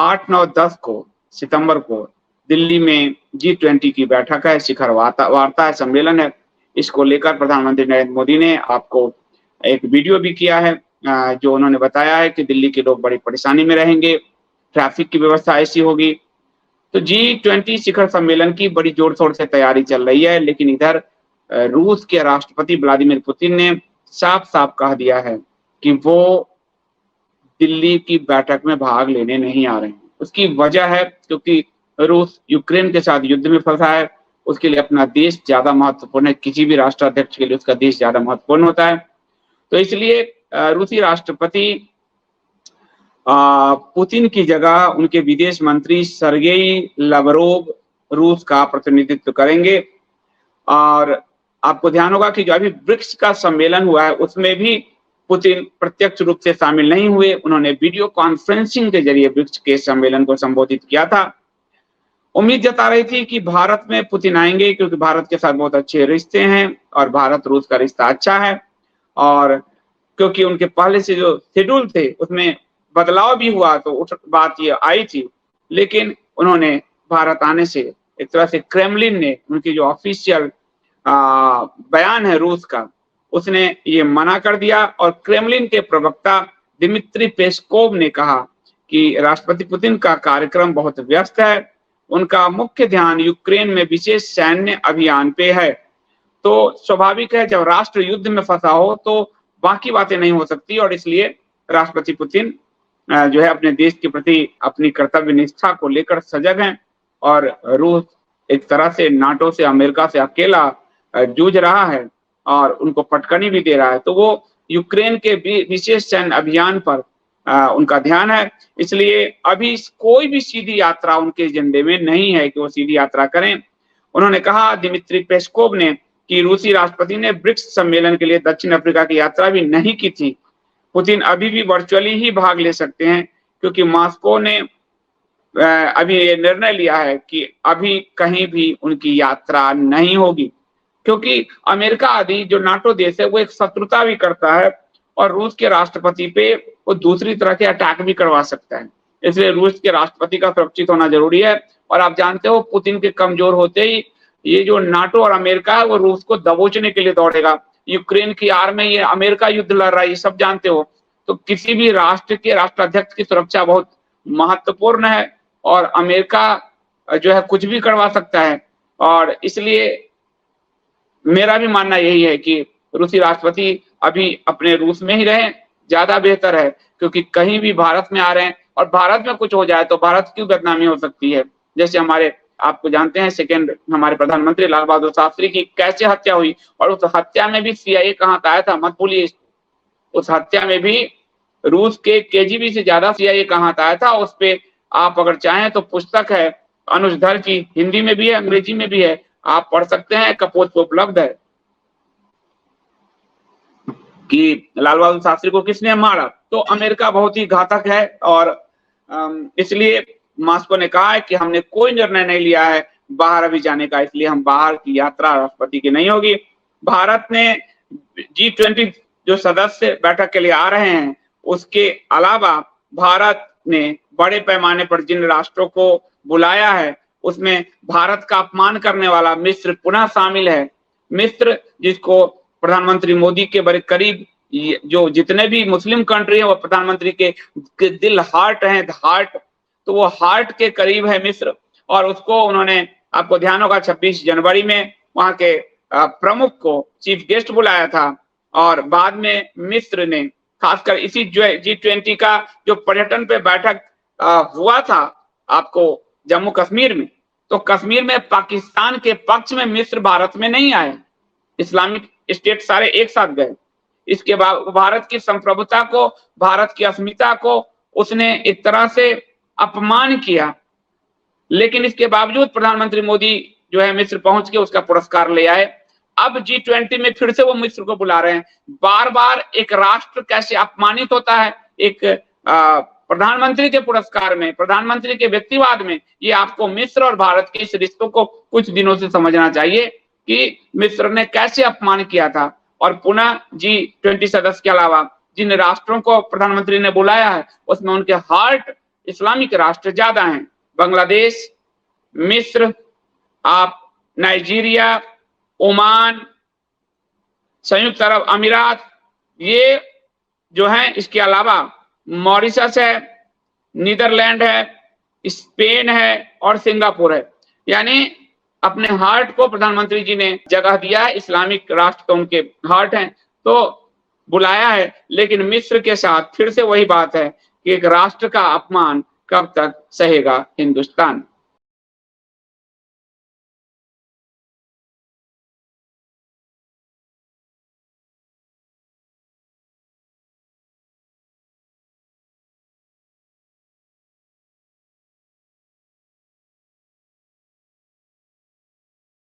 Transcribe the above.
8, 9, 10 को सितंबर को दिल्ली में G20 की बैठक है, शिखर वार्ता है, सम्मेलन है। इसको लेकर प्रधानमंत्री नरेंद्र मोदी ने आपको एक वीडियो भी किया है, जो उन्होंने बताया है कि दिल्ली के लोग बड़ी परेशानी में रहेंगे, ट्रैफिक की व्यवस्था ऐसी होगी। तो G20 शिखर सम्मेलन की बड़ी जोर शोर से तैयारी चल रही है, लेकिन इधर रूस के राष्ट्रपति व्लादिमीर पुतिन ने साफ साफ कह दिया है कि वो दिल्ली की बैठक में भाग लेने नहीं आ रहे हैं। उसकी वजह है क्योंकि रूस यूक्रेन के साथ युद्ध में फंसा है, उसके लिए अपना देश ज्यादा महत्वपूर्ण है, किसी भी राष्ट्राध्यक्ष के लिए उसका देश ज्यादा महत्वपूर्ण होता है। तो इसलिए रूसी राष्ट्रपति पुतिन की जगह उनके विदेश मंत्री सर्गेई लावरोव रूस का प्रतिनिधित्व करेंगे। और आपको ध्यान होगा कि जो अभी ब्रिक्स का सम्मेलन हुआ है उसमें भी पुतिन प्रत्यक्ष रूप से शामिल नहीं हुए, उन्होंने वीडियो कॉन्फ्रेंसिंग के जरिए ब्रिक्स के सम्मेलन को संबोधित किया था। उम्मीद जता रही थी कि भारत में पुतिन आएंगे क्योंकि भारत के साथ बहुत अच्छे रिश्ते हैं और भारत रूस का रिश्ता अच्छा है, और क्योंकि उनके पहले से जो शेड्यूल थे उसमें बदलाव भी हुआ तो बात ये आई थी। लेकिन उन्होंने भारत आने से एक तरह से क्रेमलिन ने, उनकी जो ऑफिशियल बयान है रूस का, उसने ये मना कर दिया। और क्रेमलिन के प्रवक्ता दिमित्री पेस्कोव ने कहा कि राष्ट्रपति पुतिन का कार्यक्रम बहुत व्यस्त है, उनका मुख्य ध्यान यूक्रेन में विशेष सैन्य अभियान पे है। तो स्वाभाविक है जब राष्ट्र युद्ध में फंसा हो तो बाकी बातें नहीं हो सकती, और इसलिए राष्ट्रपति पुतिन जो है अपने देश के प्रति अपनी कर्तव्य निष्ठा को लेकर सजग हैं। और रूस एक तरह से नाटो से, अमेरिका से अकेला जूझ रहा है और उनको पटकनी भी दे रहा है, तो वो यूक्रेन के विशेष सैन्य अभियान पर उनका ध्यान है। इसलिए अभी कोई भी सीधी यात्रा उनके एजेंडे में नहीं है कि वो सीधी यात्रा करें। उन्होंने कहा, दिमित्री पेस्कोव ने, कि रूसी राष्ट्रपति ने ब्रिक्स सम्मेलन के लिए दक्षिण अफ्रीका की यात्रा भी नहीं की थी। पुतिन अभी भी वर्चुअली ही भाग ले सकते हैं क्योंकि मॉस्को ने अभी ये निर्णय लिया है कि अभी कहीं भी उनकी यात्रा नहीं होगी, क्योंकि अमेरिका आदि जो नाटो देश है वो एक शत्रुता भी करता है और रूस के राष्ट्रपति पे वो दूसरी तरह के अटैक भी करवा सकता है। इसलिए रूस के राष्ट्रपति का सुरक्षित होना जरूरी है। और आप जानते हो पुतिन के कमजोर होते ही ये जो नाटो और अमेरिका है वो रूस को दबोचने के लिए दौड़ेगा। यूक्रेन की आड़ में ये अमेरिका युद्ध लड़ रहा है, ये सब जानते हो। तो किसी भी राष्ट्र के राष्ट्राध्यक्ष की सुरक्षा बहुत महत्वपूर्ण है और अमेरिका जो है कुछ भी करवा सकता है। और इसलिए मेरा भी मानना यही है कि रूसी राष्ट्रपति अभी अपने रूस में ही रहें, ज्यादा बेहतर है, क्योंकि कहीं भी भारत में आ रहे हैं और भारत में कुछ हो जाए तो भारत की बदनामी हो सकती है। जैसे हमारे, आपको जानते हैं, सेकेंड हमारे प्रधानमंत्री लाल बहादुर शास्त्री की कैसे हत्या हुई, और उस हत्या में भी CIA कहाँ आया था, मत भूलिए। उस हत्या में भी रूस के KGB से ज्यादा CIA कहाँ आया था। उस पे आप अगर चाहें तो पुस्तक है अनुज धर की, हिंदी में भी है, अंग्रेजी में भी है, आप पढ़ सकते हैं, कपोत पे उपलब्ध है, कि लाल बहादुर शास्त्री को किसने मारा। तो अमेरिका बहुत ही घातक है और इसलिए मॉस्को ने कहा है कि हमने कोई निर्णय नहीं लिया है बाहर अभी जाने का, इसलिए हम बाहर की यात्रा राष्ट्रपति की नहीं होगी। भारत ने G20 जो सदस्य बैठक के लिए आ रहे हैं, उसके अलावा भारत ने बड़े पैमाने पर जिन राष्ट्रों को बुलाया है उसमें भारत का अपमान करने वाला मिस्र पुनः शामिल है। मिस्र, जिसको प्रधानमंत्री मोदी के बड़े करीब, जो जितने भी मुस्लिम कंट्री है वो प्रधानमंत्री के दिल, हार्ट है, हार्ट, तो वो हार्ट के करीब है मिस्र। और उसको उन्होंने, आपको ध्यान होगा, 26 जनवरी में वहां के प्रमुख को चीफ गेस्ट बुलाया था। और बाद में मिस्र ने खासकर इसी G20 का जो पर्यटन पे बैठक हुआ था आपको जम्मू कश्मीर में, तो कश्मीर में पाकिस्तान के पक्ष में मिस्र भारत में नहीं आए, इस्लामिक स्टेट सारे एक साथ गए। इसके बाद भारत की संप्रभुता को, भारत की अस्मिता को उसने एक तरह से अपमान किया। लेकिन इसके बावजूद प्रधानमंत्री मोदी जो है मिस्र पहुंच के उसका पुरस्कार ले आए। अब G20 में फिर से वो मिस्र को बुला रहे हैं। बार बार एक राष्ट्र कैसे अपमानित होता है एक प्रधानमंत्री के पुरस्कार में, प्रधानमंत्री के व्यक्तिवाद में। ये आपको मिस्र और भारत के इस रिश्तों को कुछ दिनों से समझना चाहिए कि मिस्र ने कैसे अपमान किया था। और पुनः G20 सदस्य के अलावा जिन राष्ट्रों को प्रधानमंत्री ने बुलाया है उसमें उनके हार्ट इस्लामिक राष्ट्र ज्यादा हैं। बांग्लादेश, मिस्र, आप नाइजीरिया, ओमान, संयुक्त अरब अमीरात, ये जो है, इसके अलावा मॉरिशस है, नीदरलैंड है, स्पेन है और सिंगापुर है। यानी अपने हार्ट को प्रधानमंत्री जी ने जगह दिया है, इस्लामिक राष्ट्र तो उनके हार्ट हैं, तो बुलाया है। लेकिन मिस्र के साथ फिर से वही बात है कि एक राष्ट्र का अपमान कब तक सहेगा हिंदुस्तान।